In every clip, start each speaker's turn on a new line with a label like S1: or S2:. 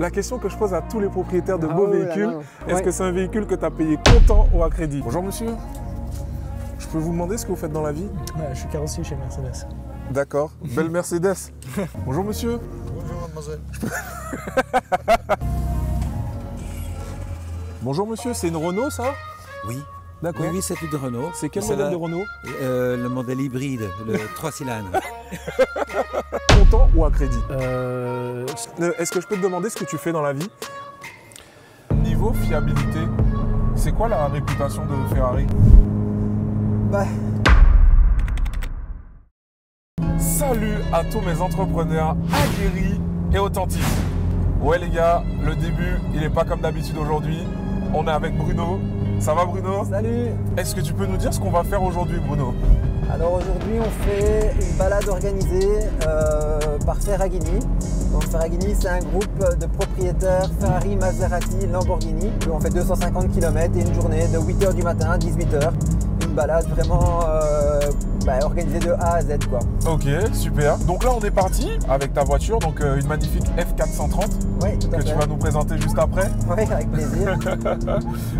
S1: La question que je pose à tous les propriétaires de beaux véhicules, est-ce que c'est un véhicule que tu as payé comptant ou à crédit? Bonjour monsieur, je peux vous demander ce que vous faites dans la vie?
S2: Je suis carrossier chez Mercedes.
S1: D'accord, belle Mercedes. Bonjour monsieur.
S3: Bonjour mademoiselle.
S1: Bonjour monsieur, c'est une Renault ça?
S3: Oui.
S1: D'accord.
S3: Oui, c'est une Renault.
S1: C'est quel modèle de Renault?
S3: Le modèle hybride, le 3 cylindres.
S1: Comptant ou à crédit? Est-ce que je peux te demander ce que tu fais dans la vie? Niveau fiabilité, c'est quoi la réputation de Ferrari? Salut à tous mes entrepreneurs aguerris et authentiques. Ouais les gars, le début, il n'est pas comme d'habitude aujourd'hui. On est avec Bruno. Ça va Bruno?
S4: Salut!
S1: Est-ce que tu peux nous dire ce qu'on va faire aujourd'hui Bruno?
S4: Alors aujourd'hui on fait une balade organisée par Ferragini. Donc Ferragini c'est un groupe de propriétaires Ferrari, Maserati, Lamborghini. On fait 250 km et une journée de 8h du matin à 18h. Une balade vraiment organisée de A à Z quoi.
S1: Ok, super. Donc là on est parti avec ta voiture, donc une magnifique F430
S4: oui, tout à fait.
S1: Tu vas nous présenter juste après.
S4: Oui, avec plaisir.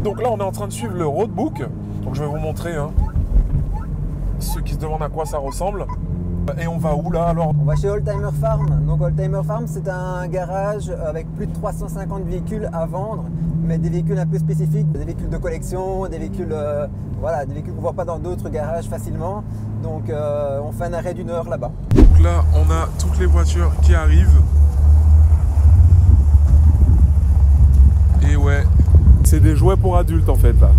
S1: Donc là on est en train de suivre le roadbook. Donc je vais vous montrer ceux qui se demandent à quoi ça ressemble. Et on va où là alors?
S4: On va chez Oldtimer Farm. Donc Oldtimer Farm c'est un garage avec plus de 350 véhicules à vendre, mais des véhicules un peu spécifiques, des véhicules de collection, des véhicules des véhicules qu'on ne voit pas dans d'autres garages facilement. Donc on fait un arrêt d'1 heure là-bas.
S1: Donc là on a toutes les voitures qui arrivent. Et ouais, c'est des jouets pour adultes en fait là.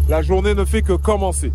S1: La journée ne fait que commencer.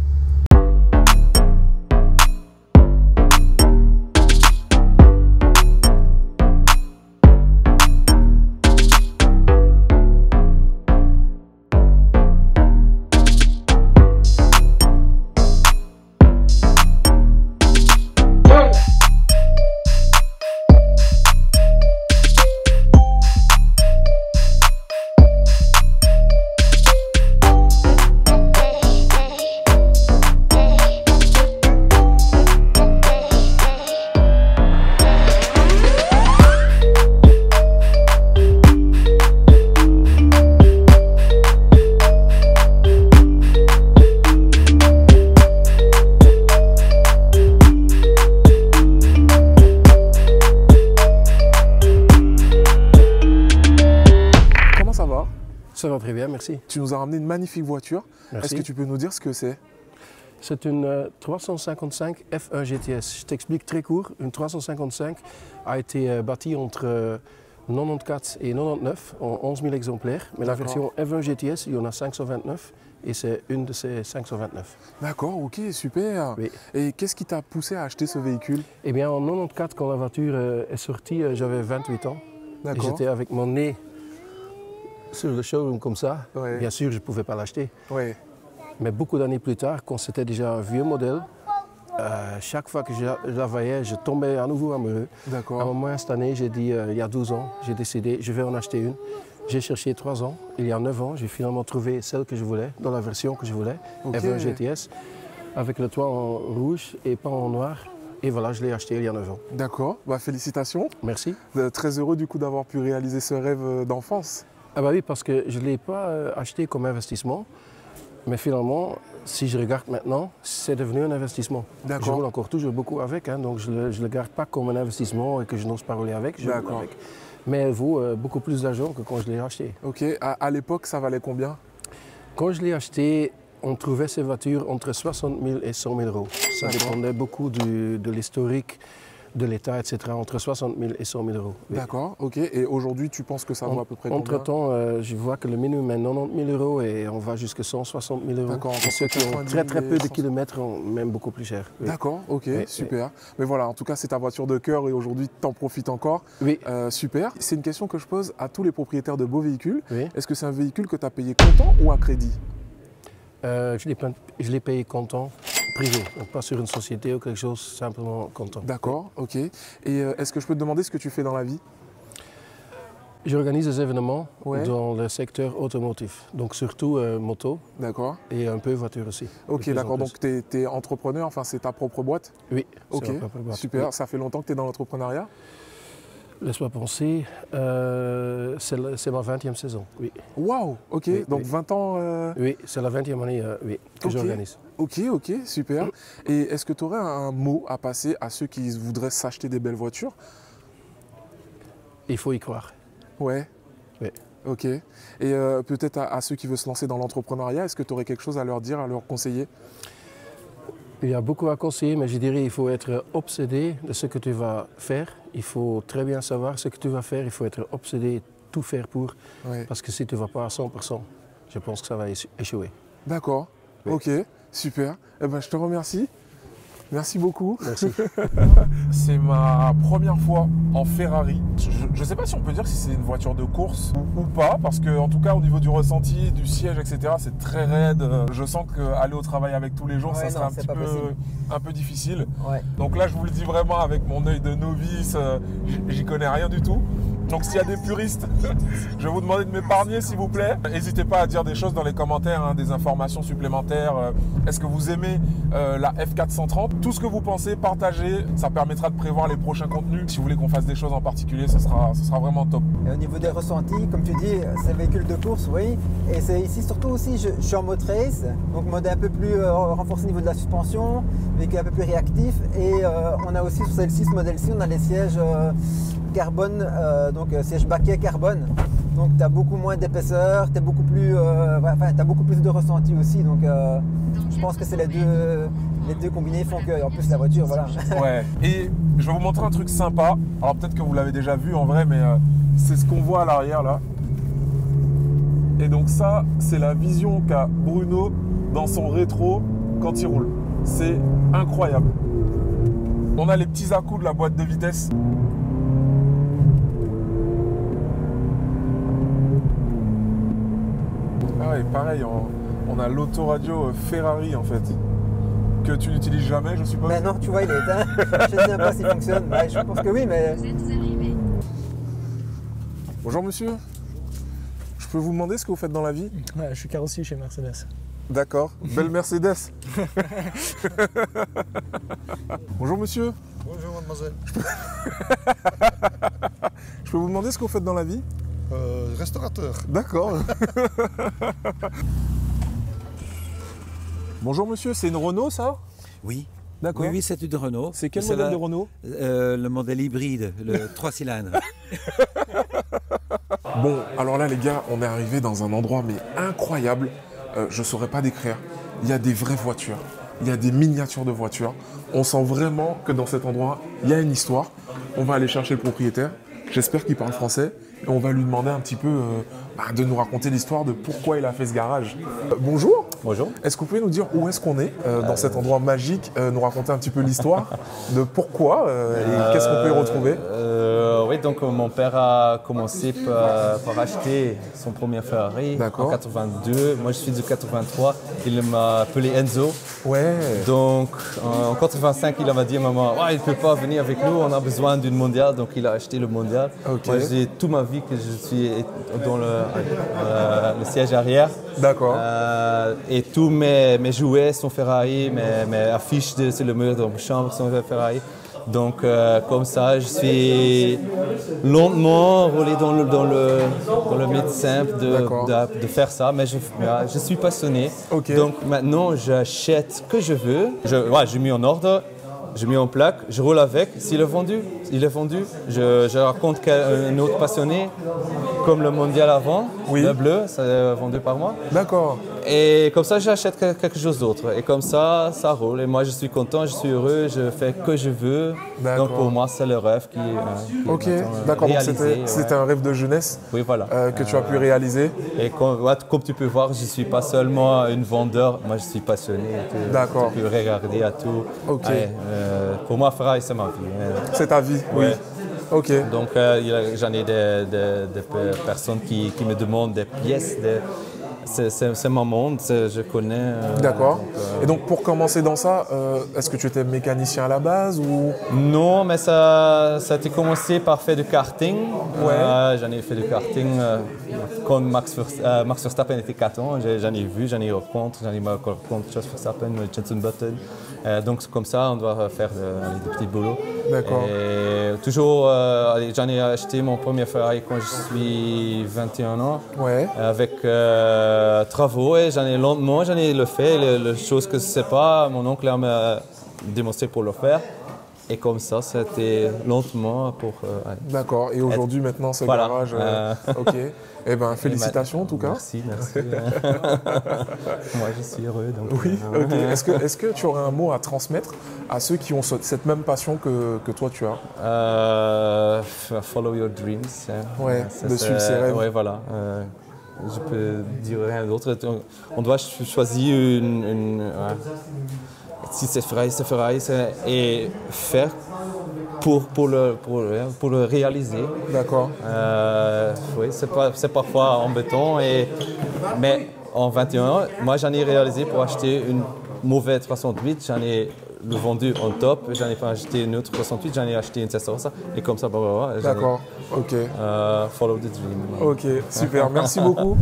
S2: Ça va très bien, merci.
S1: Tu nous as ramené une magnifique voiture. Est-ce que tu peux nous dire ce que c'est?
S2: C'est une 355 F1 GTS. Je t'explique très court. Une 355 a été bâtie entre 94 et 99 en 11 000 exemplaires. Mais la version F1 GTS, il y en a 529 et c'est une de ces 529.
S1: D'accord, ok, super. Oui. Et qu'est-ce qui t'a poussé à acheter ce véhicule?
S2: Eh bien, en 94, quand la voiture est sortie, j'avais 28 ans. Et j'étais avec mon nez sur le showroom comme ça. Ouais. Bien sûr, je ne pouvais pas l'acheter. Ouais. Mais beaucoup d'années plus tard, quand c'était déjà un vieux modèle, chaque fois que je la voyais, je tombais à nouveau amoureux. À un moment, cette année, j'ai dit, il y a 12 ans, j'ai décidé, je vais en acheter une. J'ai cherché 3 ans. Il y a 9 ans, j'ai finalement trouvé celle que je voulais, dans la version que je voulais, F1 GTS, avec le toit en rouge et pas en noir. Et voilà, je l'ai acheté il y a 9 ans. D'accord, félicitations. Merci.
S1: Très heureux du coup d'avoir pu réaliser ce rêve d'enfance.
S2: Ah bah oui, parce que je ne l'ai pas acheté comme investissement, mais finalement, si je regarde maintenant, c'est devenu un investissement. Je roule encore toujours beaucoup avec, donc je ne le garde pas comme un investissement et que je n'ose pas rouler avec, je roule avec. Mais elle vaut beaucoup plus d'argent que quand je l'ai acheté.
S1: Ok, à l'époque, ça valait combien?
S2: Quand je l'ai acheté, on trouvait ces voitures entre 60 000 et 100 000 euros. Ça dépendait beaucoup de l'historique, de l'État, etc. Entre 60 000 et 100 000 euros. Oui.
S1: D'accord, ok. Et aujourd'hui, tu penses que ça vaut à peu près combien?
S2: Entre-temps, je vois que le minimum est 90 000 euros et on va jusqu'à 160 000 euros. D'accord. Et ceux qui ont très peu de kilomètres ont même beaucoup plus cher. Oui.
S1: D'accord, ok, oui, super. Oui. Mais voilà, en tout cas, c'est ta voiture de cœur et aujourd'hui, tu en profites encore. Oui. Super. C'est une question que je pose à tous les propriétaires de beaux véhicules. Oui. Est-ce que c'est un véhicule que tu as payé comptant ou à crédit?
S2: Je l'ai payé comptant. Privé, donc pas sur une société ou quelque chose, simplement comptant.
S1: D'accord, ok. Et est-ce que je peux te demander ce que tu fais dans la vie?
S2: J'organise des événements dans le secteur automotif, donc surtout moto et un peu voiture aussi.
S1: Ok, d'accord, donc tu es entrepreneur, enfin c'est ta propre boîte?
S2: Oui,
S1: ok,
S2: c'est ma propre boîte.
S1: Super,
S2: oui.
S1: Ça fait longtemps que tu es dans l'entrepreneuriat?
S2: Laisse-moi penser, c'est ma 20e saison, oui.
S1: Waouh, ok,
S2: oui,
S1: donc 20 ans...
S2: Oui, c'est la 20e année que j'organise.
S1: Ok, super. Et est-ce que tu aurais un mot à passer à ceux qui voudraient s'acheter des belles voitures?
S2: Il faut y croire.
S1: Ouais.
S2: Oui.
S1: Ok. Et peut-être à ceux qui veulent se lancer dans l'entrepreneuriat, est-ce que tu aurais quelque chose à leur dire, à leur conseiller?
S2: Il y a beaucoup à conseiller, mais je dirais qu'il faut être obsédé de ce que tu vas faire. Il faut très bien savoir ce que tu vas faire. Il faut être obsédé et tout faire pour. Ouais. Parce que si tu ne vas pas à 100%, je pense que ça va échouer.
S1: D'accord. Oui. Ok, super. Eh ben, je te remercie. Merci beaucoup.
S2: Merci.
S1: C'est ma première fois en Ferrari. Je ne sais pas si on peut dire si c'est une voiture de course ou pas, parce que en tout cas au niveau du ressenti, du siège, etc., c'est très raide. Je sens qu'aller au travail avec tous les jours, ça serait un peu difficile. Ouais. Donc là, je vous le dis vraiment avec mon œil de novice, j'y connais rien du tout. Donc s'il y a des puristes, je vais vous demander de m'épargner s'il vous plaît. N'hésitez pas à dire des choses dans les commentaires, hein, des informations supplémentaires. Est-ce que vous aimez la F430? Tout ce que vous pensez, partagez. Ça permettra de prévoir les prochains contenus. Si vous voulez qu'on fasse des choses en particulier, ce sera vraiment top.
S4: Et au niveau des ressentis, comme tu dis, c'est un véhicule de course, oui. Et c'est ici surtout aussi, je suis en mode race, donc mode un peu plus renforcé au niveau de la suspension, véhicule un peu plus réactif. Et on a aussi sur celle-ci, ce modèle-ci, on a les sièges carbone, donc siège baquet carbone. Donc tu as beaucoup moins d'épaisseur, tu as beaucoup plus de ressenti aussi. Donc je pense que c'est les deux combinés font que en plus la voiture, voilà.
S1: Ouais. Et je vais vous montrer un truc sympa. Alors peut-être que vous l'avez déjà vu en vrai, mais c'est ce qu'on voit à l'arrière là. Et donc ça, c'est la vision qu'a Bruno dans son rétro quand il roule. C'est incroyable. On a les petits à-coups de la boîte de vitesse. Ah ouais, pareil, on a l'autoradio Ferrari en fait, que tu n'utilises jamais, je suppose.
S4: Mais non, tu vois, il est éteint. Je ne sais pas s'il fonctionne. Bah, je pense que oui, mais...
S1: Bonjour monsieur. Je peux vous demander ce que vous faites dans la vie?
S5: Ouais, je suis carrossier chez Mercedes.
S1: D'accord, belle Mercedes. Bonjour monsieur.
S6: Bonjour mademoiselle.
S1: Je peux vous demander ce que vous faites dans la vie?
S6: Restaurateur.
S1: D'accord. Bonjour monsieur, c'est une Renault ça?
S3: Oui.
S1: D'accord.
S3: Oui, c'est une Renault.
S1: C'est quel modèle de Renault?
S3: Le modèle hybride, le 3 cylindres.
S1: Bon, alors là les gars, on est arrivé dans un endroit mais incroyable. Je ne saurais pas décrire. Il y a des vraies voitures, il y a des miniatures de voitures. On sent vraiment que dans cet endroit, il y a une histoire. On va aller chercher le propriétaire. J'espère qu'il parle français. Et on va lui demander un petit peu de nous raconter l'histoire de pourquoi il a fait ce garage. Bonjour.
S7: Bonjour.
S1: Est-ce que vous pouvez nous dire où est-ce qu'on est, dans cet endroit magique, nous raconter un petit peu l'histoire de pourquoi et qu'est-ce qu'on peut y retrouver?
S7: Oui, donc mon père a commencé par acheter son premier Ferrari en 82. Moi, je suis de 83. Il m'a appelé Enzo.
S1: Ouais.
S7: Donc, en 85, il m'a dit à maman, il ne peut pas venir avec nous, on a besoin d'une mondiale. Donc, il a acheté le mondial. Okay. Moi, j'ai toute ma vie que je suis dans le siège arrière.
S1: D'accord.
S7: Et tous mes jouets sont Ferrari, mes affiches sur le mur de ma chambre sont Ferrari. Donc comme ça, je suis lentement roulé dans le mythe simple de faire ça, mais je suis passionné. Okay. Donc maintenant, j'achète ce que je veux. Je mets en ordre. Je mets en plaque, je roule avec. S'il est vendu, il est vendu. Je raconte qu'un autre passionné, comme le mondial avant, le bleu, c'est vendu par moi.
S1: D'accord.
S7: Et comme ça, j'achète quelque chose d'autre. Et comme ça, ça roule. Et moi, je suis content, je suis heureux, je fais que je veux. Donc pour moi, c'est le rêve qui est
S1: ok, d'accord. Donc c'était un rêve de jeunesse que tu as pu réaliser.
S7: Et comme tu peux voir, je ne suis pas seulement une vendeur, moi je suis passionné.
S1: D'accord.
S7: Tu peux regarder à tout.
S1: Ok.
S7: Pour moi, Ferrari, c'est ma vie.
S1: C'est ta vie, oui. Ok.
S7: Donc j'en ai des personnes qui me demandent des pièces, c'est mon monde, je connais.
S1: D'accord. Et donc pour commencer dans ça, est-ce que tu étais mécanicien à la base ou...
S7: Non, mais ça a été commencé par faire du karting.
S1: Ouais.
S7: J'en ai fait du karting quand Max Verstappen était 4 ans. J'en ai vu, j'en ai rencontré, j'en ai rencontré Jos Verstappen, Jenson Button. Donc comme ça, on doit faire des petits boulots.
S1: D'accord.
S7: Et toujours, j'en ai acheté mon premier Ferrari quand je suis 21 ans.
S1: Ouais.
S7: Avec travaux et j'en ai le fait, les choses que je ne sais pas, mon oncle m'a démontré pour le faire. Et comme ça, c'était lentement pour...
S1: D'accord, et aujourd'hui maintenant c'est
S7: voilà.
S1: garage. Ok, eh ben félicitations en tout cas.
S7: Merci. Moi je suis heureux. Donc,
S1: oui, ok. Est-ce que tu aurais un mot à transmettre à ceux qui ont cette même passion que toi tu as?
S7: Follow your dreams.
S1: Ouais, de suivre ses rêves.
S7: Ouais, voilà. Je peux dire rien d'autre. On doit choisir si c'est Ferrari, et faire pour le réaliser.
S1: D'accord.
S7: Oui, c'est parfois embêtant, mais en 21 ans, moi j'en ai réalisé pour acheter une mauvaise 308, j'en ai le vendu en top, j'en ai pas acheté une autre 308, j'en ai acheté une 700, et comme ça,
S1: D'accord, ok.
S7: Follow the dream.
S1: Ok, super, merci beaucoup.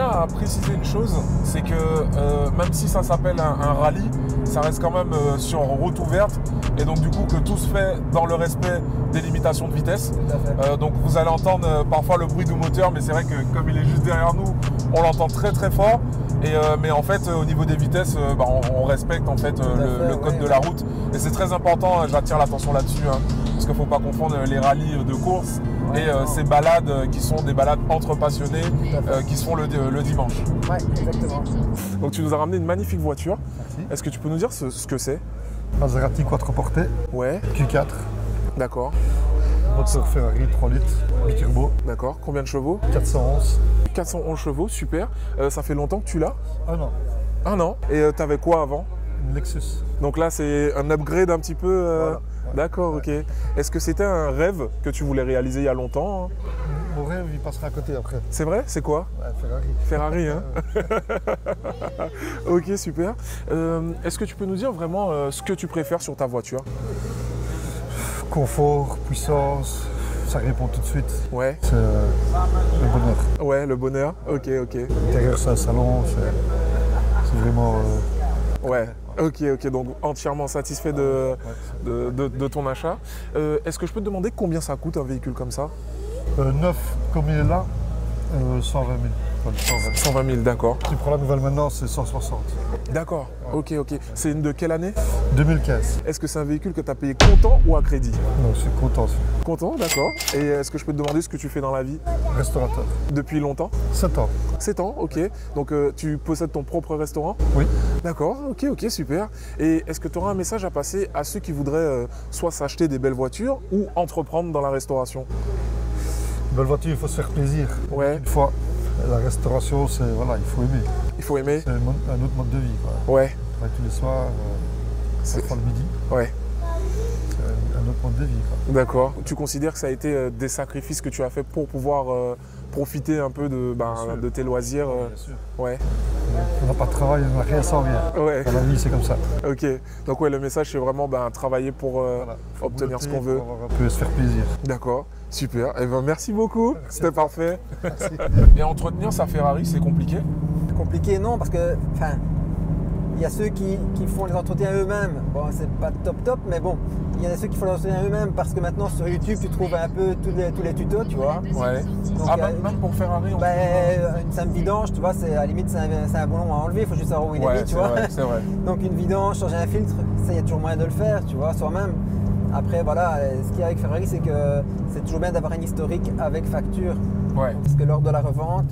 S1: À préciser une chose, c'est que même si ça s'appelle un rallye, ça reste quand même sur route ouverte et donc du coup que tout se fait dans le respect des limitations de vitesse. Donc vous allez entendre parfois le bruit du moteur, mais c'est vrai que comme il est juste derrière nous, on l'entend très très fort. Mais en fait au niveau des vitesses, on respecte en fait le code de la route et c'est très important, j'attire l'attention là-dessus, hein, parce qu'il ne faut pas confondre les rallyes de course et ces balades qui sont des balades entre passionnés qui se font le dimanche.
S4: Ouais, exactement.
S1: Donc tu nous as ramené une magnifique voiture. Est-ce que tu peux nous dire ce que c'est?
S6: Maserati Quattroporte,
S1: Ouais.
S6: Q4.
S1: D'accord.
S6: Moteur Ferrari 3 litres, biturbo.
S1: D'accord. Combien de chevaux?
S6: 411.
S1: 411 chevaux, super. Ça fait longtemps que tu l'as?
S6: Un an.
S1: Un an. Et t'avais quoi avant?
S6: Une Lexus.
S1: Donc là c'est un upgrade un petit peu.
S6: Voilà.
S1: D'accord, ok. Est-ce que c'était un rêve que tu voulais réaliser il y a longtemps, hein?
S6: Mon rêve, il passera à côté après.
S1: C'est vrai? C'est quoi?
S6: Ouais,
S1: Ferrari,
S6: Ferrari.
S1: hein? Ok, super. Est-ce que tu peux nous dire vraiment ce que tu préfères sur ta voiture?
S6: Confort, puissance, ça répond tout de suite.
S1: Ouais.
S6: C'est le bonheur.
S1: Ouais, le bonheur. Ok, ok.
S6: L'intérieur, c'est un salon, c'est vraiment...
S1: Ouais. Ok, donc entièrement satisfait de ton achat. Est-ce que je peux te demander combien ça coûte un véhicule comme ça?
S6: Neuf, comme il est là, 120 000.
S1: 120 000, d'accord.
S6: Tu prends la nouvelle maintenant, c'est 160.
S1: D'accord, ok. C'est une de quelle année?
S6: 2015.
S1: Est-ce que c'est un véhicule que tu as payé comptant ou à crédit?
S6: Non, je suis content.
S1: Content, d'accord. Et est-ce que je peux te demander ce que tu fais dans la vie?
S6: Restaurateur.
S1: Depuis longtemps?
S6: 7 ans.
S1: 7 ans, ok. Donc tu possèdes ton propre restaurant?
S6: Oui.
S1: D'accord, ok, super. Et est-ce que tu auras un message à passer à ceux qui voudraient soit s'acheter des belles voitures ou entreprendre dans la restauration?
S6: Belle voiture, il faut se faire plaisir.
S1: Ouais.
S6: Une fois, la restauration, c'est voilà, il faut aimer.
S1: Il faut aimer.
S6: C'est un autre mode de vie. Quoi.
S1: Ouais.
S6: Tous les soirs, parfois le midi.
S1: Ouais.
S6: C'est un autre mode de vie.
S1: D'accord. Tu considères que ça a été des sacrifices que tu as fait pour pouvoir profiter un peu de tes loisirs?
S6: Bien sûr.
S1: Ouais.
S6: On n'a pas de travail, on n'a rien sans rien.
S1: Ouais.
S6: Dans la vie, c'est comme ça.
S1: Ok. Donc ouais, le message c'est vraiment travailler pour obtenir ce qu'on veut.
S6: On peut se faire plaisir.
S1: D'accord. Super. Eh ben merci beaucoup. C'était parfait.
S6: Merci.
S1: Et entretenir sa Ferrari, c'est compliqué?
S4: Compliqué non, parce que il y a ceux qui font les entretiens eux-mêmes. Bon, c'est pas top, mais bon, il y en a ceux qui font les entretiens eux-mêmes parce que maintenant sur YouTube, tu trouves un peu tous les tutos, tu vois.
S1: Ouais.
S4: Donc,
S1: même pour Ferrari,
S4: une simple vidange, tu vois, à la limite, c'est un boulon à enlever, il faut juste savoir où il est mis, tu vois.
S1: C'est vrai.
S4: Donc une vidange, changer un filtre, ça, il y a toujours moyen de le faire, tu vois, soi-même. Après, voilà, ce qu'il y a avec Ferrari, c'est que c'est toujours bien d'avoir un historique avec facture.
S1: Ouais.
S4: Parce que lors de la revente,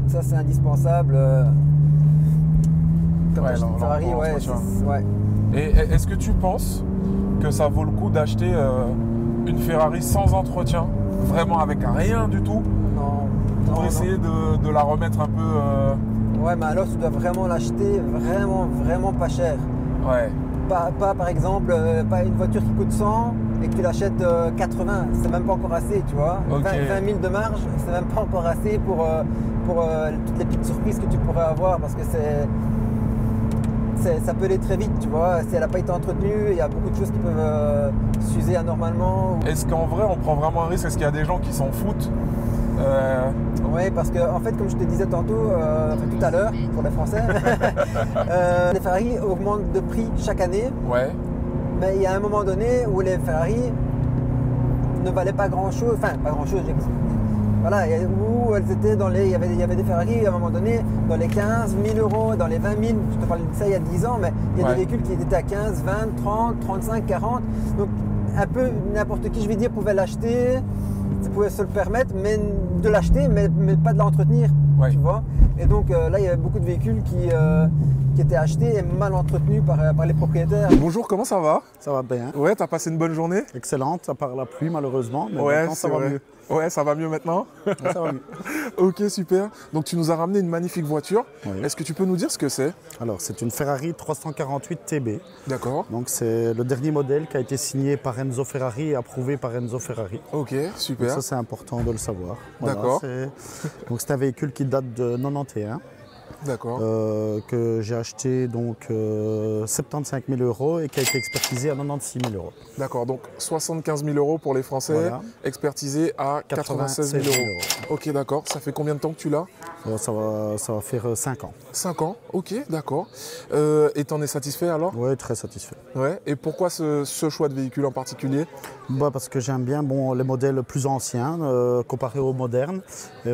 S4: ça c'est indispensable. Comme
S1: Ouais,
S4: Ferrari, ouais.
S1: Et est-ce que tu penses que ça vaut le coup d'acheter une Ferrari sans entretien, vraiment avec rien du tout, pour essayer de la remettre un peu...
S4: Ouais, mais alors tu dois vraiment l'acheter vraiment pas cher.
S1: Ouais.
S4: Pas par exemple, pas une voiture qui coûte 100 et que tu l'achètes 80, c'est même pas encore assez, tu vois.
S1: Okay.
S4: 20 000 de marge, c'est même pas encore assez pour toutes les petites surprises que tu pourrais avoir, parce que ça peut aller très vite, tu vois. Si elle n'a pas été entretenue, il y a beaucoup de choses qui peuvent s'user anormalement.
S1: Est-ce qu'en vrai, on prend vraiment un risque? Est-ce qu'il y a des gens qui s'en foutent?
S4: Oui, parce que en fait, comme je te disais tantôt, tout à l'heure, pour les Français, les Ferrari augmentent de prix chaque année.
S1: Ouais.
S4: Mais il y a un moment donné où les Ferrari ne valaient pas grand-chose, enfin pas grand-chose, voilà, où elles étaient dans les, il y avait des Ferrari à un moment donné dans les 15 000 euros, dans les 20 000, je te parle de ça il y a 10 ans, mais il y a des véhicules qui étaient à 15, 20, 30, 35, 40, donc un peu n'importe qui, je vais dire, pouvait l'acheter, pouvait se le permettre, mais de l'acheter, mais pas de l'entretenir, tu vois. Et donc là, il y avait beaucoup de véhicules qui étaient achetés et mal entretenus par les propriétaires.
S1: Bonjour, comment ça va?
S6: Ça va bien.
S1: Ouais, t'as passé une bonne journée?
S6: Excellente, à part la pluie malheureusement, mais
S1: ouais,
S6: maintenant ça va mieux.
S1: Ouais, ça va mieux maintenant?
S6: Ouais, ça va mieux.
S1: Ok, super. Donc tu nous as ramené une magnifique voiture.
S6: Oui.
S1: Est-ce que tu peux nous dire ce que c'est?
S6: Alors, c'est une Ferrari 348 TB.
S1: D'accord.
S6: Donc c'est le dernier modèle qui a été signé par Enzo Ferrari et approuvé par Enzo Ferrari.
S1: Ok, super.
S6: Donc ça, c'est important de le savoir. Voilà,
S1: d'accord.
S6: Donc c'est un véhicule qui date de 91.
S1: D'accord.
S6: Que j'ai acheté donc 75 000 euros et qui a été expertisé à 96 000 euros.
S1: D'accord, donc 75 000 euros pour les Français, voilà. Expertisé à 96 000 euros. Ok, d'accord. Ça fait combien de temps que tu l'as?
S6: Ça va faire 5 ans.
S1: 5 ans, ok, d'accord. Et t'en es satisfait alors?
S6: Oui, très satisfait.
S1: Ouais. Et pourquoi ce choix de véhicule en particulier?
S6: Parce que j'aime bien les modèles plus anciens comparés aux modernes,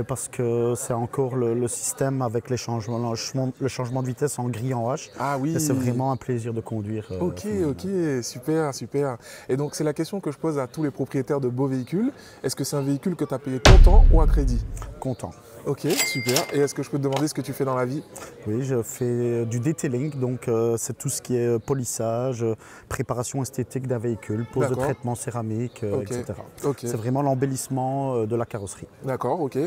S6: parce que c'est encore le système avec les changements. Le changement de vitesse en gris en H.
S1: Ah oui.
S6: Et c'est vraiment un plaisir de conduire.
S1: Ok, super, super. Et donc c'est la question que je pose à tous les propriétaires de beaux véhicules. Est-ce que c'est un véhicule que tu as payé comptant ou à crédit?
S6: Comptant.
S1: Ok, super. Et est-ce que je peux te demander ce que tu fais dans la vie?
S6: Oui, je fais du detailing, donc c'est tout ce qui est polissage, préparation esthétique d'un véhicule, pose de traitement céramique, etc. Okay. C'est vraiment l'embellissement de la carrosserie.
S1: D'accord, ok.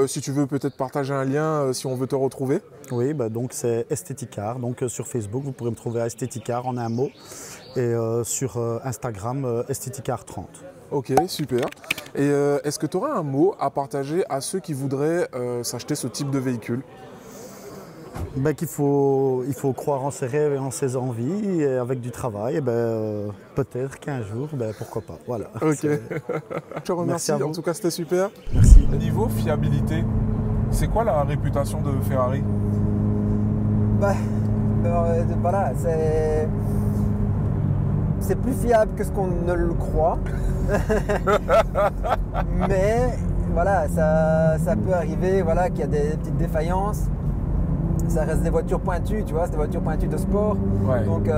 S1: Si tu veux peut-être partager un lien si on veut te retrouver?
S6: Oui, donc c'est Esthéticart. Donc sur Facebook, vous pourrez me trouver à Esthéticart en un mot. Et sur Instagram, Esthéticart30. Ok,
S1: super. Et est-ce que tu aurais un mot à partager à ceux qui voudraient s'acheter ce type de véhicule?
S6: Qu'il faut croire en ses rêves et en ses envies, et avec du travail, peut-être qu'un jour, pourquoi pas. Voilà.
S1: Ok. Je te remercie, en tout cas c'était super.
S6: Merci.
S1: Niveau fiabilité, c'est quoi la réputation de Ferrari?
S4: Voilà, c'est plus fiable que ce qu'on ne le croit. Mais voilà, ça peut arriver qu'il y a des petites défaillances. Ça reste des voitures pointues, tu vois, c'est des voitures pointues de sport. Ouais. Donc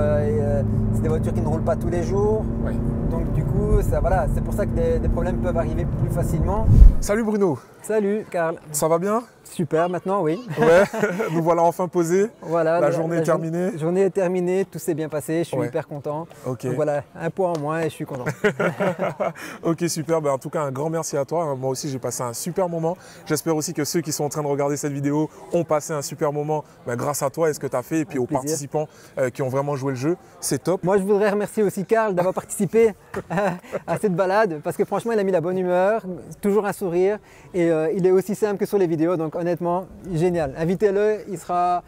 S4: c'est des voitures qui ne roulent pas tous les jours. Ouais. Donc du coup, c'est pour ça que des problèmes peuvent arriver plus facilement.
S1: Salut Bruno.
S4: Salut Karl.
S1: Ça va bien?
S4: Super, maintenant oui.
S1: Ouais, nous voilà enfin posés. Voilà, la journée est terminée.
S4: La journée est terminée, tout s'est bien passé, je suis hyper content.
S1: Okay.
S4: Donc voilà, un point en moins et je suis content.
S1: Ok, super. En tout cas, un grand merci à toi. Moi aussi, j'ai passé un super moment. J'espère aussi que ceux qui sont en train de regarder cette vidéo ont passé un super moment grâce à toi et ce que tu as fait et puis aux participants qui ont vraiment joué le jeu. C'est top.
S4: Moi, je voudrais remercier aussi Karl d'avoir participé à cette balade parce que franchement, il a mis la bonne humeur, toujours un sourire et il est aussi simple que sur les vidéos. Donc honnêtement, génial. Invitez-le, il ne fera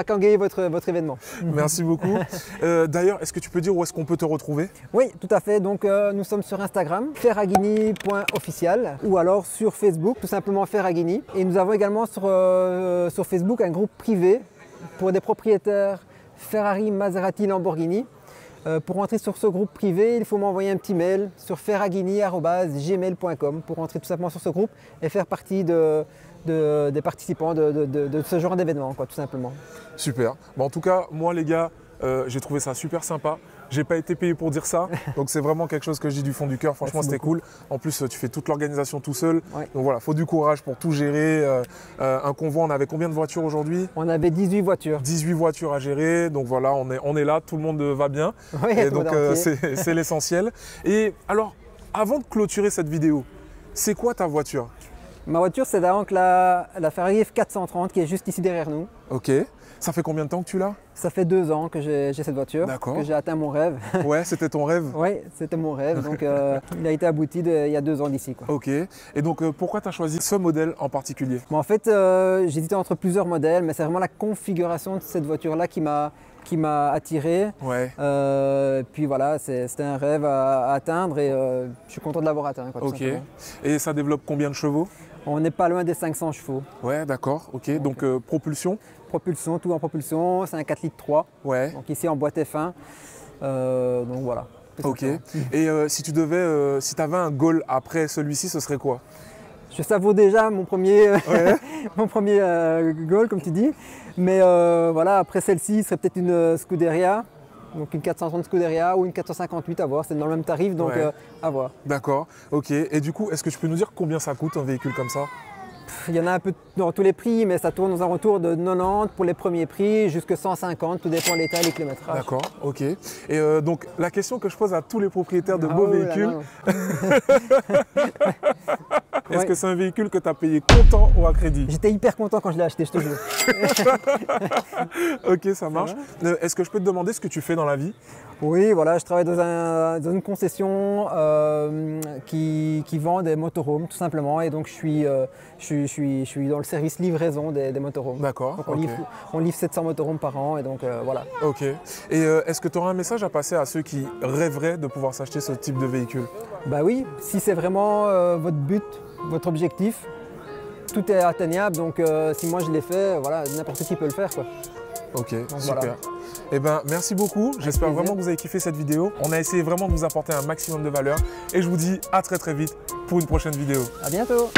S4: qu'engayer votre événement.
S1: Merci beaucoup. D'ailleurs, est-ce que tu peux dire où est-ce qu'on peut te retrouver?
S4: Oui, tout à fait. Donc nous sommes sur Instagram, ferragini.official ou alors sur Facebook, tout simplement Ferragini. Et nous avons également sur Facebook un groupe privé pour des propriétaires Ferrari, Maserati, Lamborghini. Pour entrer sur ce groupe privé, il faut m'envoyer un petit mail sur ferragini@gmail.com pour entrer tout simplement sur ce groupe et faire partie des participants de ce genre d'événement, tout simplement.
S1: Super. En tout cas, moi les gars, j'ai trouvé ça super sympa. J'ai pas été payé pour dire ça, donc c'est vraiment quelque chose que je dis du fond du cœur. Franchement, c'était cool. En plus, tu fais toute l'organisation tout seul. Ouais. Donc voilà, faut du courage pour tout gérer. Un convoi, on avait combien de voitures aujourd'hui?
S4: On avait 18 voitures.
S1: 18 voitures à gérer. Donc voilà, on est là, tout le monde va bien.
S4: Oui,
S1: et donc c'est l'essentiel. Et alors, avant de clôturer cette vidéo, c'est quoi ta voiture?
S4: Ma voiture, c'est donc la Ferrari F430 qui est juste ici derrière nous.
S1: Ok. Ça fait combien de temps que tu l'as?
S4: Ça fait 2 ans que j'ai cette voiture, que j'ai atteint mon rêve.
S1: Ouais, c'était ton rêve?
S4: Oui, c'était mon rêve. Donc il a été abouti il y a 2 ans d'ici.
S1: Ok. Et donc pourquoi tu as choisi ce modèle en particulier?
S4: Bon, en fait, j'hésitais entre plusieurs modèles, mais c'est vraiment la configuration de cette voiture-là qui m'a attiré.
S1: Ouais.
S4: Puis voilà, c'était un rêve à atteindre et je suis content de l'avoir atteint. Quoi,
S1: ok. Et ça développe combien de chevaux?
S4: On n'est pas loin des 500 chevaux.
S1: Ouais, d'accord. Ok. Donc propulsion?
S4: Propulsion, tout en propulsion. C'est un 4 litres 3.
S1: Ouais.
S4: Donc ici en boîte F1. Donc voilà.
S1: Ok. Et si tu devais, si tu avais un goal après celui-ci, ce serait quoi?
S4: Je savoure déjà mon premier, mon premier goal, comme tu dis. Mais voilà, après celle-ci, ce serait peut-être une Scuderia. Donc une 430 Scuderia ou une 458 à voir, c'est dans le même tarif, donc à voir.
S1: D'accord, ok. Et du coup, est-ce que tu peux nous dire combien ça coûte un véhicule comme ça?
S4: Il y en a un peu dans tous les prix, mais ça tourne aux alentours de 90 pour les premiers prix, jusqu'à 150, tout dépend de l'état et les kilométrages.
S1: D'accord, ok. Et donc la question que je pose à tous les propriétaires de beaux véhicules, est-ce que c'est un véhicule que tu as payé comptant ou à crédit?
S4: J'étais hyper content quand je l'ai acheté, je te jure.
S1: Ok, ça marche. Est-ce que je peux te demander ce que tu fais dans la vie?
S4: Oui, voilà, je travaille dans une concession qui vend des motorhomes, tout simplement. Et donc, je suis dans le service livraison des motorhomes.
S1: D'accord.
S4: On livre 700 motorhomes par an, et donc voilà.
S1: Ok. Et est-ce que tu auras un message à passer à ceux qui rêveraient de pouvoir s'acheter ce type de véhicule?
S4: Bah oui, si c'est vraiment votre but, votre objectif, tout est atteignable. Donc, si moi je l'ai fait, voilà, n'importe qui peut le faire, quoi.
S1: Ok,
S4: donc,
S1: super.
S4: Voilà.
S1: Eh ben, merci beaucoup. J'espère vraiment que vous avez kiffé cette vidéo. On a essayé vraiment de vous apporter un maximum de valeur. Et je vous dis à très vite pour une prochaine vidéo.
S4: À bientôt.